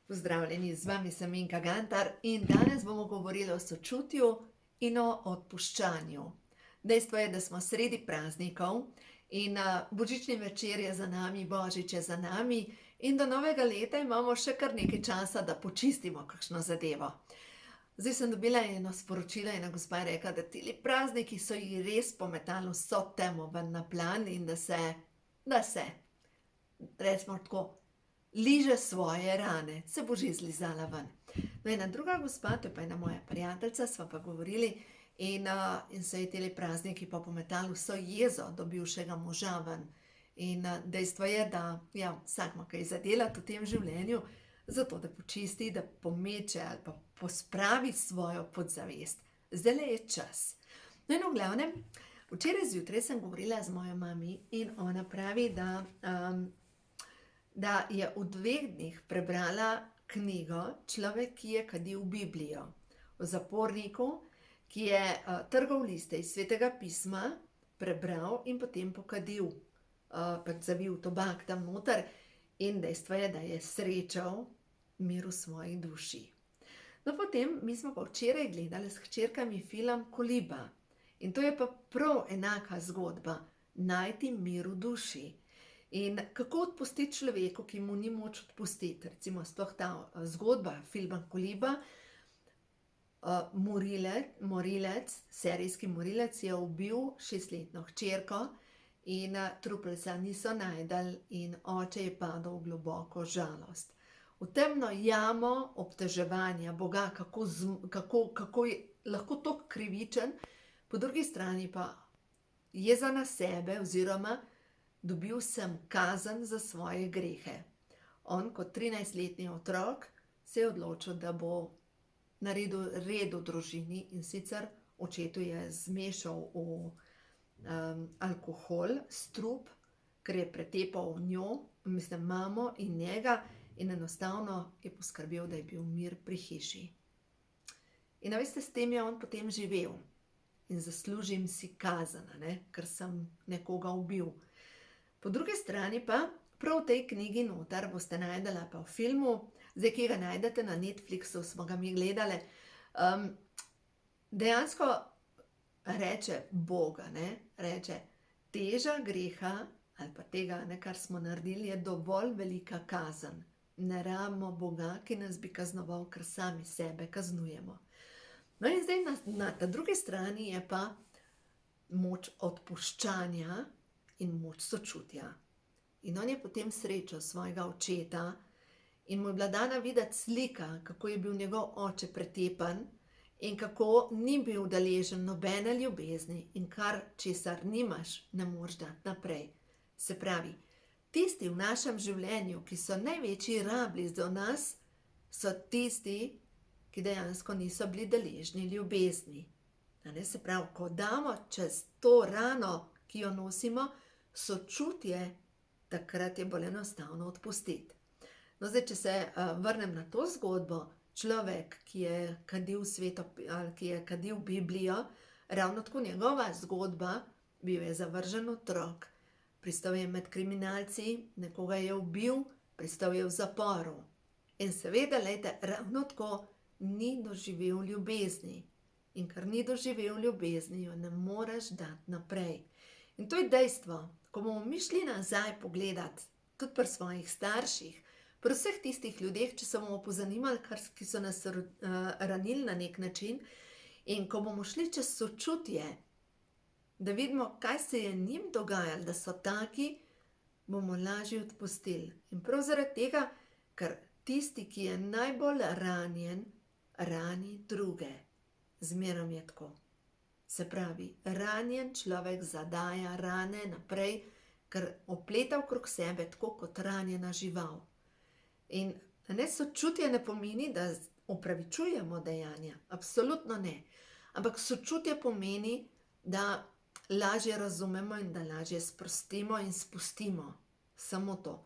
Pozdravljeni, z vami sem Minka Gantar in danes bomo govorili o sočutju in o odpuščanju. Dejstvo je, da smo sredi praznikov in božični večer je za nami, božič je za nami in do novega leta imamo še kar nekaj časa, da počistimo kakšno zadevo. Zdaj sem dobila eno sporočilo, ena gospa je rekla, da tili prazniki so ji res pometali vso temo ven na plan in da se, recimo tako, liže svoje rane, se bo že zlizala ven. No, ena druga gospa, to je pa ena moja prijateljica, sva pa govorili in se je teli prazniki pa pometali vso jezo do bivšega moža ven. In dejstvo je, da vsak ima kaj zadelati v tem življenju, zato da počisti, da pomeče ali pa pospravi svojo podzavest. Zdajle je čas. No in v glavnem, včeraj zjutraj sem govorila z mojo mami in ona pravi, da je v 2 dneh prebrala knjigo Človek, ki je kadil Biblijo. O zaporniku, ki je trgal liste iz Svetega pisma, prebral in potem pokadil, pač zavil tobak tam noter in dejstvo je, da je srečal mir v svoji duši. No, potem mi smo pa včeraj gledali s hčerkami film Koliba in to je pa prav enaka zgodba, najti mir v duši. In kako odpustiti človeku, ki mu ni moč odpustiti, recimo sploh ta zgodba filma Koliba, serijski morilec je ubil 6-letno hčerko in trupelca niso našli in oče je padel v globoko žalost. V temno jamo obtoževanja Boga, kako je lahko tako krivičen, po drugi strani pa jeza na sebe oziroma dobil sem kazen za svoje grehe. On kot 13-letni otrok se je odločil, da bo naredil red v družini in sicer očetu je zmešal v alkohol, strup, ker je pretepal mamo in njega in enostavno je poskrbel, da je bil mir pri hiši. In veste, s tem je on potem živel in zaslužim si kazen, ker sem nekoga ubil. Po drugi strani pa, prav v tej knjigi noter boste najdela pa v filmu, zdaj, ki ga najdete na Netflixu, smo ga mi gledali, dejansko reče Boga, reče, teža greha ali pa tega, kar smo naredili, je dovolj velika kazen. Ne rabimo Boga, ki nas bi kaznoval, ker sami sebe kaznujemo. No in zdaj na ta drugi strani je pa moč odpuščanja in moč sočutja. In on je potem srečal svojega očeta in mu je bila dana videti slika, kako je bil njegov oče pretepan in kako ni bil deležen nobene ljubezni in kar česar nimaš, ne moreš dati naprej. Se pravi, tisti v našem življenju, ki so največji rabli do nas, so tisti, ki dejansko niso bili deležni ljubezni. Se pravi, ko damo čez to rano, ki jo nosimo, sočutje, takrat je bolj enostavno odpustiti. No, zdaj, če se vrnem na to zgodbo, človek, ki je kadil Biblijo, ravno tako njegova zgodba, bil je zavržen otrok, pristal je med kriminalci, nekoga je ubil, pristal je v zaporu. In seveda, ravno tako ni doživel ljubezni. In ker ni doživel ljubezni, jo ne moreš dati naprej. In to je dejstvo, ko bomo mi šli nazaj pogledati, tudi pri svojih starših, pri vseh tistih ljudeh, če se bomo pozanimali, ki so nas ranili na nek način, in ko bomo šli čez sočutje, da vidimo, kaj se je njim dogajalo, da so taki, bomo lažje odpustili. In prav zaradi tega, ker tisti, ki je najbolj ranjen, rani druge. Zmerom je tako. Se pravi, ranjen človek zadaja rane naprej, ker opleta okrog sebe tako kot ranjena žival. In sočutje ne pomeni, da opravičujemo dejanja. Absolutno ne. Ampak sočutje pomeni, da lažje razumemo in da lažje sprostimo in spustimo. Samo to.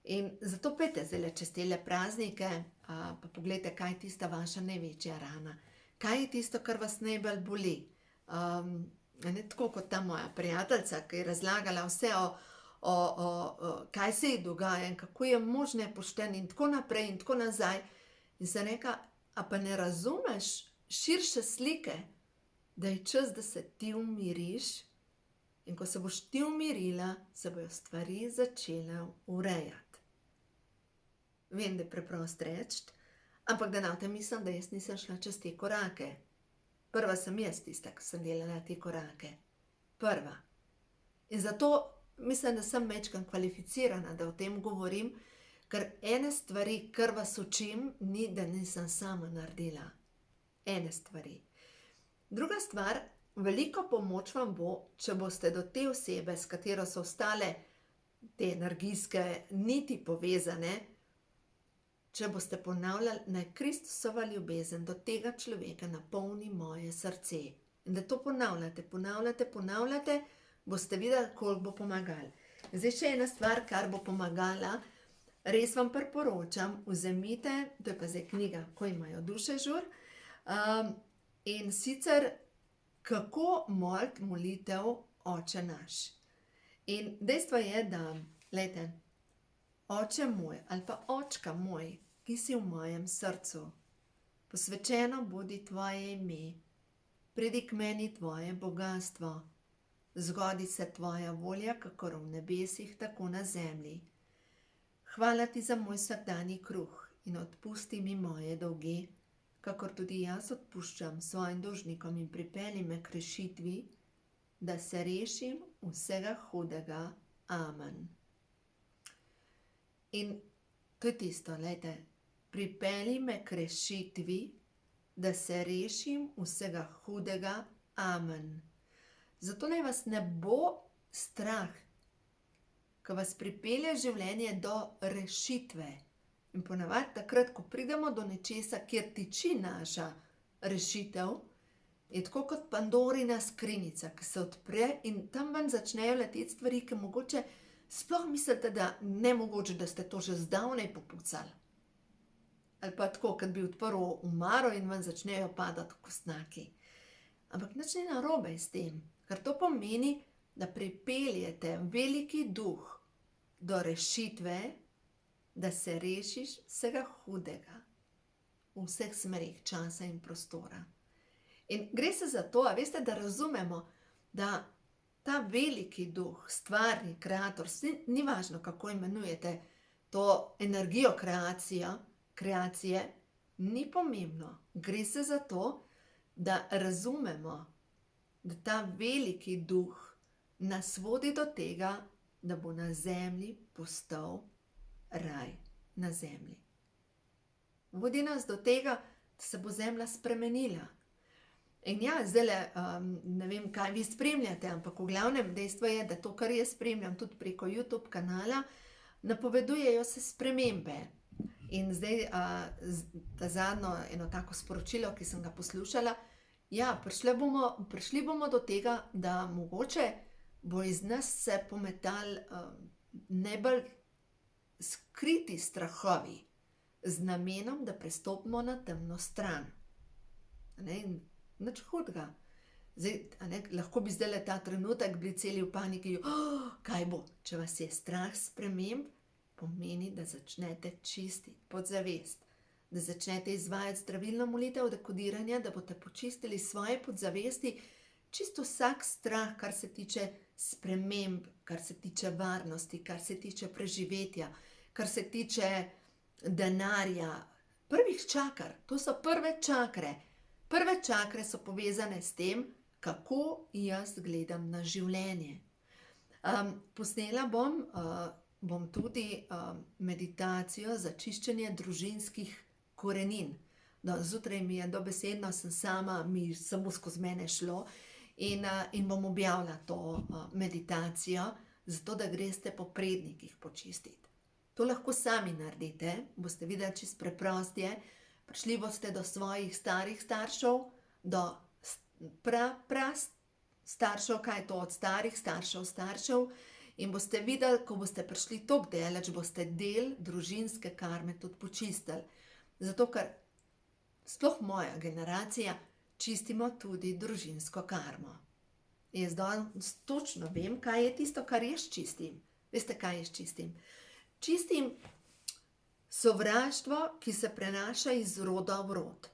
In zato pejte zdajle čez tele praznike, pa poglejte, kaj je tista vaša največja rana. Kaj je tisto, kar vas najbolj boli? Tako kot ta moja prijateljica, ki je razlagala vse kaj se ji dogaja in kako je mož nepošten in tako naprej in tako nazaj. In sem rekla, a pa ne razumeš širše slike, da je čas, da se ti umiriš in ko se boš ti umirila, se bojo stvari začele urejati. Vem, da je preprosto reči, ampak da na tem mislim, da jaz nisem šla čez te korake. Prva sem jaz tista, ki sem delala te korake. Prva. In zato mislim, da sem majčkeno kvalificirana, da o tem govorim, ker ene stvari, kar vas učim, ni, da nisem sama naredila. Ene stvari. Druga stvar, veliko pomoč vam bo, če boste do te osebe, s katero so ostale te energijske niti povezane, če boste ponavljali, naj Kristusova ljubezen do tega človeka napolni moje srce. In da to ponavljate, boste videli, koliko bo pomagalo. Zdaj še ena stvar, kar bo pomagala, res vam priporočam, vzemite, to je pa zdaj knjiga, Ko imajo duše žur, in sicer kako moliti molitev Oče naš. In dejstvo je, da, glejte, Oče moj ali pa Očka moj, ki si v mojem srcu, posvečeno bodi tvoje ime, pridi k meni tvoje bogastvo, zgodi se tvoja volja, kakor v nebesih, tako na zemlji. Hvala ti za moj vsakdanji kruh in odpusti mi moje dolge, kakor tudi jaz odpuščam svojim dolžnikom in pripelji me k rešitvi, da se rešim vsega hudega. Amen. In to je tisto, glejte, pripelji me k rešitvi, da se rešim vsega hudega. Amen. Zato naj vas ne bo strah, ko vas pripelje življenje do rešitve. In ponavadi takrat, ko pridemo do nečesa, kjer tiči naša rešitev, je tako kot Pandorina skrinjica, ki se odpre in tam ven začnejo leteti stvari, ki mogoče sploh mislite, da nemogoče, da ste to že zdavnaj popucali. Ali pa tako, kot bi odprl omaro in ven začnejo padati kostnaki. Ampak nič ni narobe s tem, ker to pomeni, da pripeljete veliki duh do rešitve, da se rešiš vsega hudega v vseh smerih časa in prostora. In gre se za to, a veste, da razumemo, da ta veliki duh, stvarni kreator, ni važno, kako imenujete to energijo kreacije, ni pomembno. Gre se za to, da razumemo, da ta veliki duh nas vodi do tega, da bo na zemlji postal raj na zemlji. Vodi nas do tega, da se bo zemlja spremenila. In ja, zdajle, ne vem, kaj vi spremljate, ampak v glavnem dejstvo je, da to, kar jaz spremljam tudi preko YouTube kanala, napovedujejo se spremembe. In zdaj, ta zadnjo eno tako sporočilo, ki sem ga poslušala, ja, prišli bomo do tega, da mogoče bo iz nas se pometali najbolj skriti strahovi z namenom, da prestopimo na temno stran. Nič hudega. Zdaj, lahko bi zdajle ta trenutek bili celi v paniki, kaj bo, če vas je strah sprememb, pomeni, da začnete čistiti podzavest, da začnete izvajati zdravilno molitev dekodiranja, da boste počistili svoje podzavesti, čisto vsak strah, kar se tiče sprememb, kar se tiče varnosti, kar se tiče preživetja, kar se tiče denarja, prvih čakr, to so prve čakre. Prve čakre so povezane s tem, kako jaz gledam na življenje. Posnela bom tudi meditacijo za čiščenje družinskih korenin. Zjutraj mi je dobesedno, sem sama, mi samo skozi mene šlo in bom objavila to meditacijo, zato da greste po prednikih počistiti. To lahko sami naredite, boste videli, čisto preprost je. Prišli boste do svojih starih staršev, do staršev, kaj je to od starih staršev, in boste videli, ko boste prišli toliko daleč, boste del družinske karme tudi počistili. Zato, ker sploh moja generacija čistimo tudi družinsko karmo. Jaz točno vem, kaj je tisto, kar jaz čistim. Veste, kaj je s čistim? Čistim sovraštvo, ki se prenaša iz roda v rod.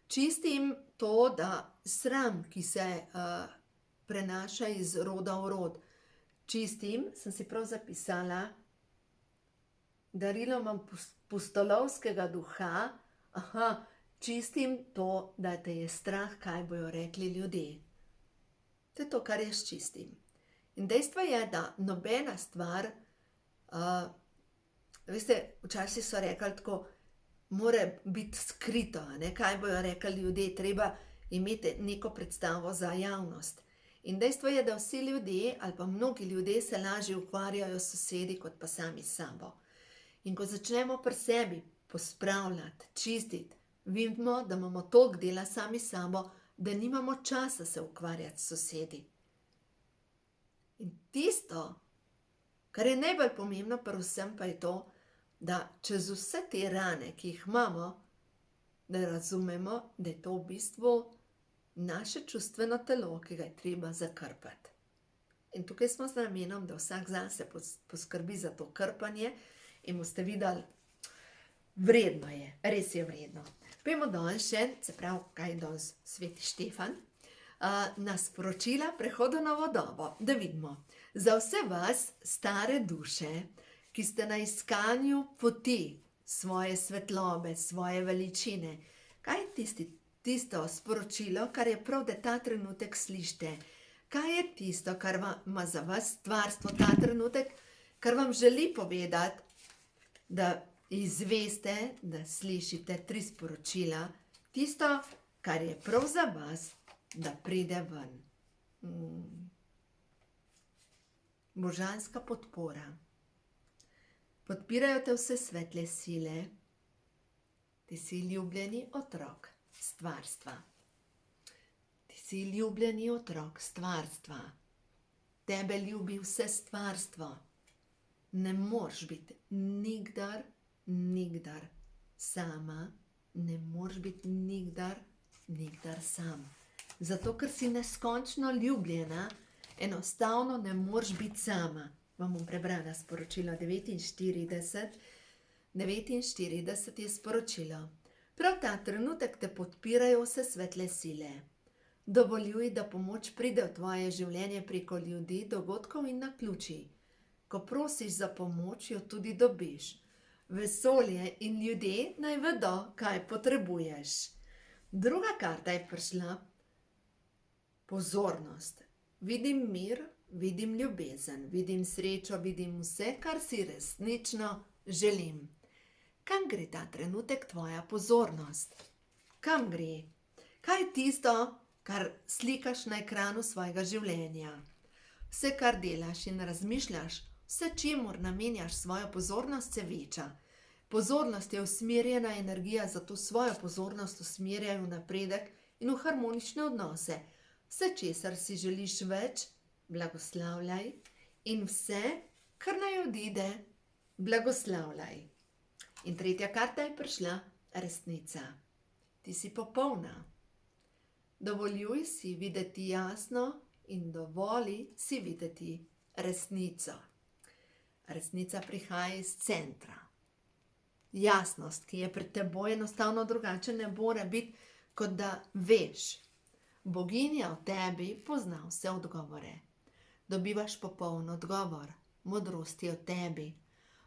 Čistim to, da sram, ki se prenaša iz roda v rod. Čistim, sem si prav zapisala, darilo imam pustolovskega duha, čistim to, da te je strah, kaj bojo rekli ljudje. To je to, kar jaz čistim. In dejstvo je, da nobena stvar, veste, včasih so rekli tako, mora biti skrito, kaj bojo rekli ljudje, treba imeti neko predstavo za javnost. In dejstvo je, da vsi ljudje ali pa mnogi ljudje se lažje ukvarjajo s sosedi kot pa sami s sabo. In ko začnemo pri sebi pospravljati, čistiti, vidimo, da imamo toliko dela sami s sabo, da nimamo časa se ukvarjati s sosedi. In tisto, kar je najbolj pomembno pri vsem, pa je to, da čez vse te rane, ki jih imamo, da razumemo, da je to v bistvu naše čustveno telo, ki ga je treba zakrpati. In tukaj smo z namenom, da vsak zase poskrbi za to krpanje in boste videli, vredno je, res je vredno. Pojmo danes še, se pravi, kaj je danes Sveti Štefan, na sporočila prehodu na novo dobo, da vidimo. Za vse vas, stare duše, ki ste na iskanju poti svoje svetlobe, svoje veličine, kaj je tisto sporočilo, kar je prav, da ta trenutek slišite? Kaj je tisto, kar ima za vas stvarstvo ta trenutek, kar vam želi povedati, da izveste, da slišite 3 sporočila, tisto, kar je prav za vas, da pride ven. Božanska podpora. Podpirajo te vse svetle sile. Ti si ljubljeni otrok stvarstva. Ti si ljubljeni otrok stvarstva. Tebe ljubi vse stvarstvo. Ne moreš biti nikdar sama. Ne moreš biti nikdar sam. Zato, ker si neskončno ljubljena, enostavno ne moreš biti sama. Vam bom prebrala sporočilo 49. 49 je sporočilo. Prav ta trenutek te podpirajo vse svetle sile. Dovoljuj, da pomoč pride v tvoje življenje preko ljudi, dogodkov in naključij. Ko prosiš za pomoč, jo tudi dobiš. Vesolje in ljudje naj vedo, kaj potrebuješ. Druga karta je prišla. Pozornost. Vidim mir, vidim ljubezen, vidim srečo, vidim vse, kar si resnično želim. Kam gre ta trenutek tvoja pozornost? Kam gre? Kaj je tisto, kar slikaš na ekranu svojega življenja? Vse, kar delaš in razmišljaš, vse, čemur namenjaš svojo pozornost, se veča. Pozornost je usmerjena energija, zato svojo pozornost usmerjaj v napredek in v harmonične odnose. Vse, česar si želiš več, blagoslavljaj in vse, kar naj odide, blagoslavljaj. In tretja karta je prišla, resnica. Ti si popolna. Dovoljuj si videti jasno in dovoli si videti resnico. Resnica prihaja iz centra. Jasnost, ki je pred teboj, enostavno drugače ne more biti, kot da veš. Boginja v tebi pozna vse odgovore. Dobivaš popoln odgovor. Modrost je v tebi.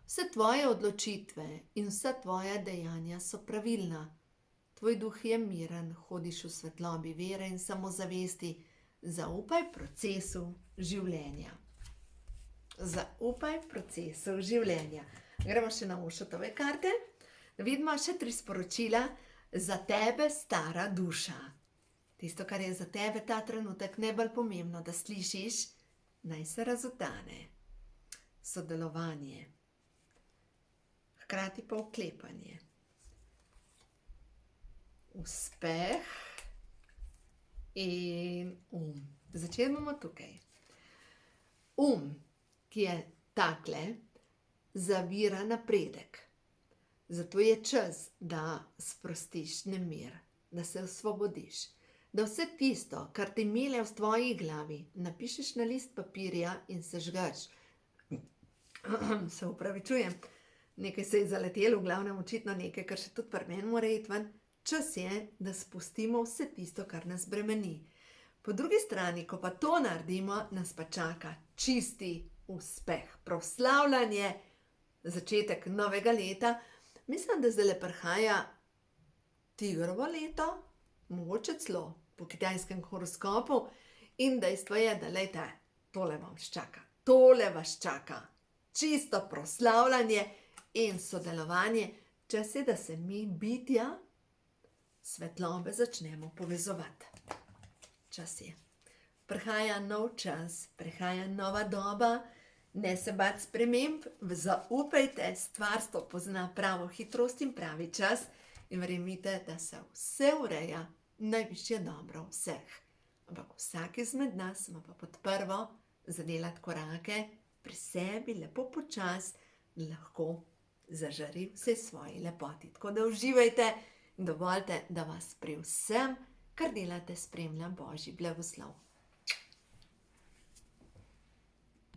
Vse tvoje odločitve in vsa tvoja dejanja so pravilna. Tvoj duh je miren, hodiš v svetlobi vere in samozavesti. Zaupaj procesu življenja. Zaupaj procesu življenja. Gremo še na Ošotove karte. Vidimo še 3 sporočila za tebe, stara duša. Tisto, kar je za tebe ta trenutek najbolj pomembno, da slišiš, naj se razutane. Sodelovanje. Hkrati pa vklepanje. Uspeh in Začnemo tukaj. Ki je takle, zavira napredek. Zato je čas, da sprostiš nemir, da se osvobodiš. Da vse tisto, kar ti melje v tvoji glavi, napišeš na list papirja in sežgaš. Se upravičujem, nekaj se je zaletelo, v glavnem očitno nekaj, kar še tudi pri meni mora iti ven. Čas je, da spustimo vse tisto, kar nas bremeni. Po drugi strani, ko pa to naredimo, nas pa čaka čisti uspeh, proslavljanje, začetek novega leta. Mislim, da zdaj prihaja tigrovo leto, mogoče celo po kitajskem horoskopu, in dejstvo je, da lejte, tole vas čaka. Čisto proslavljanje in sodelovanje, čas je, da se mi bitja svetlobe začnemo povezovati. Čas je. Prihaja nov čas, prihaja nova doba, ne se bati sprememb, zaupajte, stvarstvo pozna pravo hitrost in pravi čas in verjemite, da se vse ureja, najvišje dobro vseh. Ampak vsak izmed nas ima pa pod prvo zadelati korake pri sebi, lepo počas, lahko zažari vse svoji lepoti. Tako da uživajte in dovolite, da vas pri vsem, kar delate, spremlja Božji blagoslov.